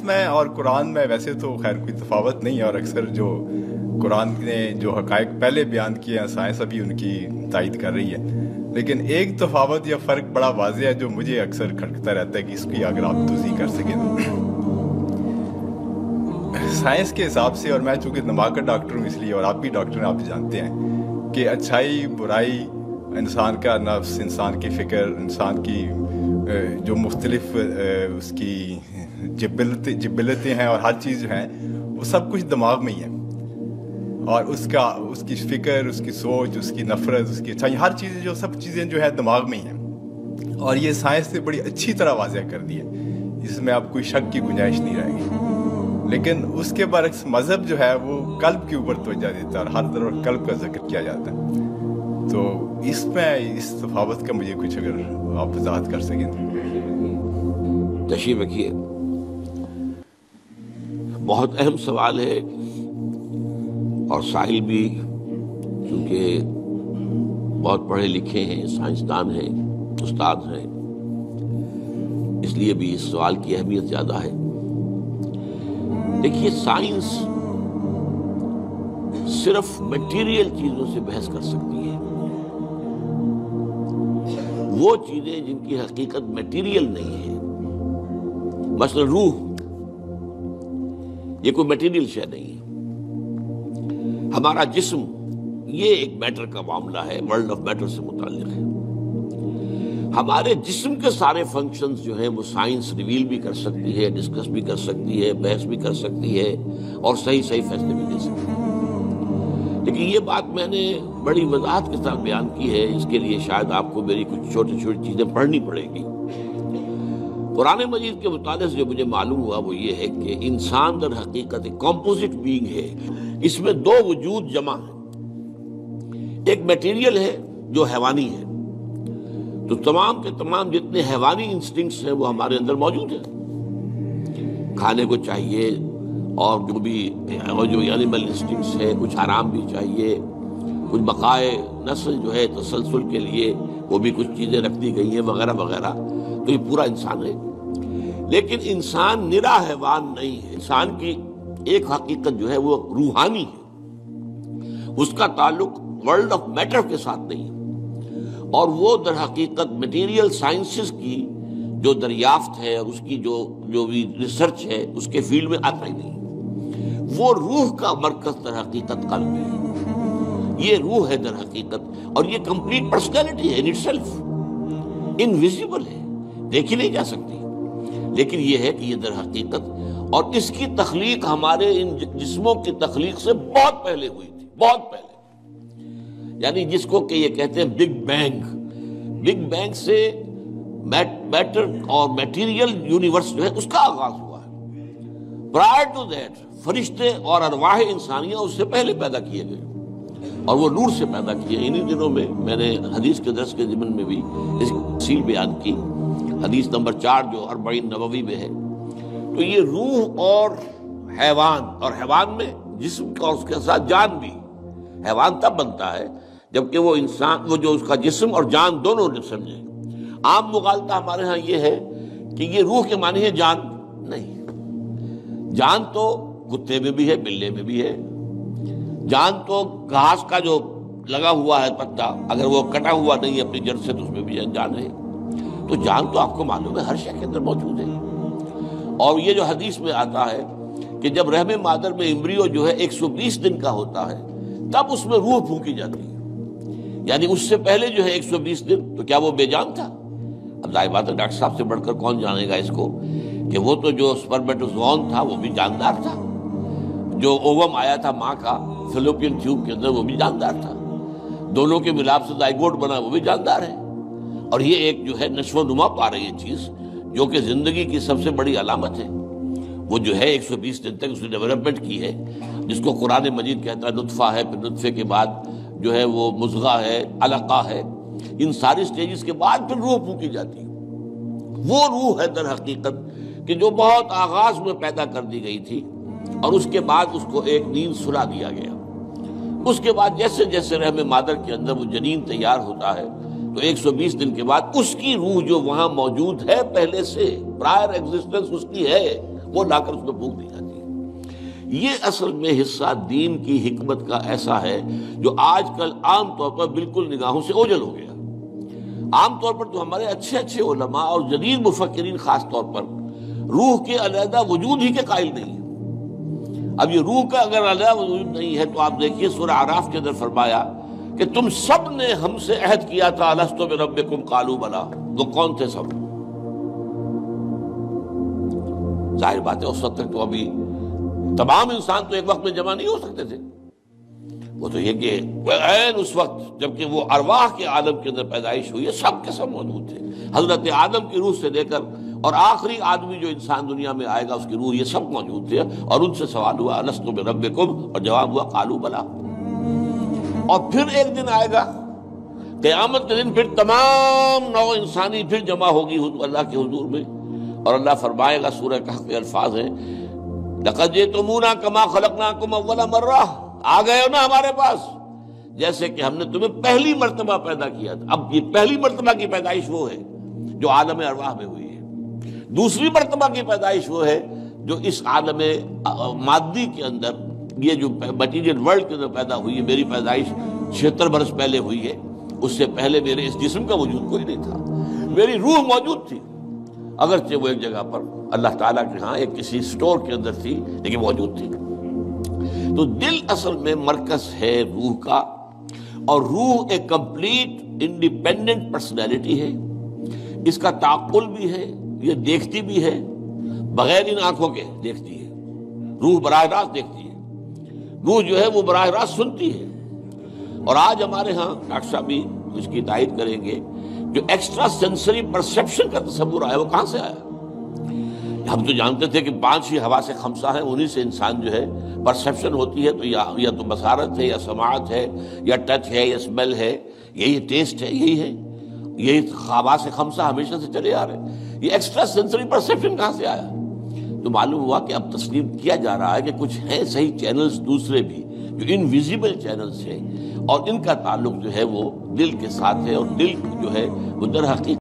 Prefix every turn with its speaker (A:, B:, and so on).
A: Science میں اور قرآن میں ویسے تو خیر کوئی تفاوت نہیں ہے، اور اکثر جو قرآن نے جو حقائق پہلے بیان کیے ہیں سائنس ابھی ان کی تائید کر رہی ہے، لیکن ایک تفاوت یا فرق بڑا واضح ہے جو مجھے اکثر کھٹکتا رہتا ہے کہ اس کی اگر آپ توضیح کر سکیں تو سائنس کے حساب سے، اور میں چونکہ دماغ کا ڈاکٹر ہوں اس لیے، اور آپ بھی ڈاکٹر ہیں، آپ جانتے ہیں کہ اچھائی برائی، انسان کا نفس، انسان کی فکر، انسان کی جو مختلف اس کی جبلتیں ہیں اور ہر چیز جو ہیں وہ سب کچھ دماغ میں ہی ہے، اور اس کی فکر، اس کی سوچ، اس کی نفرت، اس کی اچھائی، ہر چیز جو سب چیزیں جو ہے دماغ میں ہی ہیں، اور یہ سائنس نے بڑی اچھی طرح واضح کر دی ہے، اس میں اب کوئی شک کی گنجائش نہیں رہے گی۔ لیکن اس کے برعکس مذہب جو ہے وہ قلب کے اوپر توجہ دیتا ہے اور ہر طرف قلب کا ذکر کیا جاتا ہے، تو اس میں اس تفاوت کا مجھے کچھ اگر آپ وضاحت کر سکیں تو۔
B: تشریف رکھیے، بہت اہم سوال ہے، اور سائل بھی چونکہ بہت پڑھے لکھے ہیں، سائنسدان ہیں، استاد ہیں، اس لیے بھی اس سوال کی اہمیت زیادہ ہے۔ دیکھیے، سائنس صرف میٹیریل چیزوں سے بحث کر سکتی ہے، وہ چیزیں جن کی حقیقت میٹیریل نہیں ہے، مثلا روح، یہ کوئی میٹیریل شے نہیں ہے۔ ہمارا جسم، یہ ایک میٹر کا معاملہ ہے، ورلڈ آف میٹر سے متعلق ہے۔ ہمارے جسم کے سارے فنکشنز جو ہیں وہ سائنس ریویل بھی کر سکتی ہے، ڈسکس بھی کر سکتی ہے، بحث بھی کر سکتی ہے، اور صحیح فیصلے بھی دے سکتی ہے۔ لیکن یہ بات میں نے بڑی وضاحت کے ساتھ بیان کی ہے، اس کے لیے شاید آپ کو میری کچھ چھوٹی چھوٹی چیزیں پڑھنی پڑے گی۔ قرآن مجید کے مطالعے سے جو مجھے معلوم ہوا وہ یہ ہے کہ انسان در حقیقت ایک کمپوزٹ بینگ ہے، اس میں دو وجود جمع ہیں، ایک میٹیریل ہے جو حیوانی ہے، تو تمام کے تمام جتنے حیوانی انسٹنکٹس ہیں وہ ہمارے اندر موجود ہیں، کھانے کو چاہیے، اور جو اینیمل انسٹنکٹس ہے، کچھ آرام بھی چاہیے، کچھ بقائے نسل جو ہے تسلسل کے لیے وہ بھی کچھ چیزیں رکھ دی گئی ہیں وغیرہ وغیرہ، تو یہ پورا انسان ہے۔ لیکن انسان نرا حیوان نہیں ہے، انسان کی ایک حقیقت جو ہے وہ روحانی ہے، اس کا تعلق ورلڈ آف میٹر کے ساتھ نہیں ہے، اور وہ در حقیقت میٹیریل سائنسز کی جو دریافت ہے اور اس کی جو بھی ریسرچ ہے اس کے فیلڈ میں آتا ہی نہیں۔ وہ روح کا مرکز در حقیقت قلب ہے، یہ روح ہے در حقیقت، اور یہ کمپلیٹ پرسنالٹی ہے ان اٹ سیلف، انویزیبل ہے، دیکھی نہیں جا سکتی، لیکن یہ ہے کہ یہ در حقیقت، اور اس کی تخلیق ہمارے ان جسموں کی تخلیق سے بہت پہلے ہوئی تھی، بہت پہلے، یعنی جس کو کہ یہ کہتے ہیں بگ بینگ سے میٹر اور میٹیریل یونیورس جو ہے اس کا آغاز ہوا ہے۔ پرائر ٹو دیٹ فرشتے اور ارواح انسانیہ اس سے پہلے پیدا کیے گئے، اور وہ نور سے پیدا کیے۔ انہی دنوں میں نے حدیث کے درس کے ضمن میں بھی اس کی تفصیل بیان کی، حدیث نمبر 4 جو 40 نبوی میں ہے۔ تو یہ روح اور حیوان میں جسم کا اور اس کے ساتھ جان بھی، حیوان تب بنتا ہے جبکہ وہ انسان، وہ جو اس کا جسم اور جان دونوں نے سمجھے۔ عام مغالطہ ہمارے ہاں یہ ہے کہ یہ روح کے معنی ہے جان، نہیں، جان تو کتے میں بھی ہے، بلے میں بھی ہے، جان تو گھاس کا جو لگا ہوا ہے پتا، اگر وہ کٹا ہوا نہیں ہے اپنی جڑ سے تو اس میں بھی جان ہے، تو جان تو آپ کو معلوم ہے ہر شے کے اندر موجود ہے۔ اور یہ جو حدیث میں آتا ہے کہ جب رحم مادر میں امبریو جو ہے 120 دن کا ہوتا ہے تب اس میں روح پھونکی جاتی ہے، یعنی اس سے پہلے جو ہے 120 دن تو کیا وہ بے جان تھا؟ اب ظاہر بات ہے ڈاکٹر صاحب سے بڑھ کر کون جانے گا اس کو کہ وہ تو جو سپرمیٹوزوون تھا وہ بھی جاندار تھا، جو اووم آیا تھا ماں کا فیلوپین ٹیوب کے اندر وہ بھی جاندار تھا، دونوں کے ملاپ سے زائگوٹ بنا وہ بھی جاندار ہے، اور یہ ایک جو ہے نشو و نما پا رہی ہے چیز جو کہ زندگی کی سب سے بڑی علامت ہے۔ وہ جو ہے 120 دن تک اس نے ڈیولپمنٹ کی ہے، جس کو قرآن مجید کہتا ہے نطفہ ہے، پھر نطفے کے بعد جو ہے وہ مضغہ ہے، علقہ ہے، ان ساری سٹیجز کے بعد پھر روح پھونکی جاتی ہے۔ وہ روح ہے در حقیقت کہ جو بہت آغاز میں پیدا کر دی گئی تھی، اور اس کے بعد اس کو ایک نیند سلا دیا گیا۔ اس کے بعد جیسے جیسے رحم مادر کے اندر وہ جنین تیار ہوتا ہے تو 120 دن کے بعد اس کی روح جو وہاں موجود ہے پہلے سے، پرائر ایگزسٹنس اس کی ہے، وہ لا کر اس میں پھونک دی جاتی ہے۔ یہ اصل میں حصہ دین کی حکمت کا ایسا ہے جو آج کل عام طور پر بالکل نگاہوں سے اوجھل ہو گیا۔ عام طور پر تو ہمارے اچھے اچھے علماء اور جدید مفکرین خاص طور پر روح کے علیحدہ وجود ہی کے قائل نہیں ہیں۔ اب یہ روح کا اگر علیحدہ وجود نہیں ہے تو آپ دیکھیے سورہ اعراف کے اندر فرمایا کہ تم سب نے ہم سے عہد کیا تھا الست بربکم قالوا بلا، وہ کون تھے سب؟ ظاہر بات ہے اس وقت تک تو ابھی تمام انسان تو ایک وقت میں جمع نہیں ہو سکتے تھے، وہ تو یہ کہ عین اس وقت جبکہ وہ ارواح کے عالم کے اندر پیدائش ہوئی ہے سب کے سب موجود تھے، حضرت آدم کی روح سے لے کر اور آخری آدمی جو انسان دنیا میں آئے گا اس کی روح، یہ سب موجود تھے، اور ان سے سوال ہوا الست بربکم، اور جواب ہوا قالوا بلا۔ اور پھر ایک دن آئے گا قیامت کے دن، پھر تمام نوع انسانی پھر جمع ہوگی اللہ کے حضور میں، اور اللہ فرمائے گا، سورہ کہف کے الفاظ ہیں لقد جئتمونا کما خلقناکم اول مرہ، آ گئے ہو نا ہمارے پاس جیسے کہ ہم نے تمہیں پہلی مرتبہ پیدا کیا تھا۔ اب یہ پہلی مرتبہ کی پیدائش وہ ہے جو عالم ارواح میں ہوئی ہے، دوسری مرتبہ کی پیدائش وہ ہے جو اس عالم مادی کے اندر، یہ جو مٹیریل ورلڈ کے اندر پیدا ہوئی ہے۔ میری پیدائش 76 برس پہلے ہوئی ہے، اس سے پہلے میرے اس جسم کا وجود کوئی نہیں تھا، میری روح موجود تھی، اگرچہ وہ ایک جگہ پر اللہ تعالیٰ کے ہاں ایک کسی سٹور کے اندر تھی لیکن موجود تھی۔ تو دل اصل میں مرکز ہے روح کا، اور روح ایک کمپلیٹ انڈیپینڈنٹ پرسنالٹی ہے، اس کا تعقل بھی ہے، یہ دیکھتی بھی ہے، بغیر ان آنکھوں کے دیکھتی ہے، روح براہ راست دیکھتی ہے، روح جو ہے وہ براہ راست سنتی ہے۔ اور آج ہمارے ہاں ڈاکٹر صاحب بھی اس کی تائید کریں گے، جو ایکسٹرا سینسری پرسیپشن کا تصور آیا وہ کہاں سے آیا؟ ہم تو جانتے تھے کہ 5 ہی حواس خمسہ ہیں، انہی سے انسان جو ہے پرسیپشن ہوتی ہے، تو یا تو بصارت ہے، یا سماعت ہے، یا ٹچ ہے، یا اسمیل ہے، یہی ٹیسٹ ہے، یہی ہے، یہی حواس خمسہ ہمیشہ سے چلے آ رہے ہیں۔ یہ ایکسٹرا سینسری پرسیپشن کہاں سے آیا؟ تو معلوم ہوا کہ اب تسلیم کیا جا رہا ہے کہ کچھ ہیں صحیح چینلز دوسرے بھی جو انویزیبل چینلز ہیں، اور ان کا تعلق جو ہے وہ دل کے ساتھ ہے، اور دل جو ہے وہ در حقیقت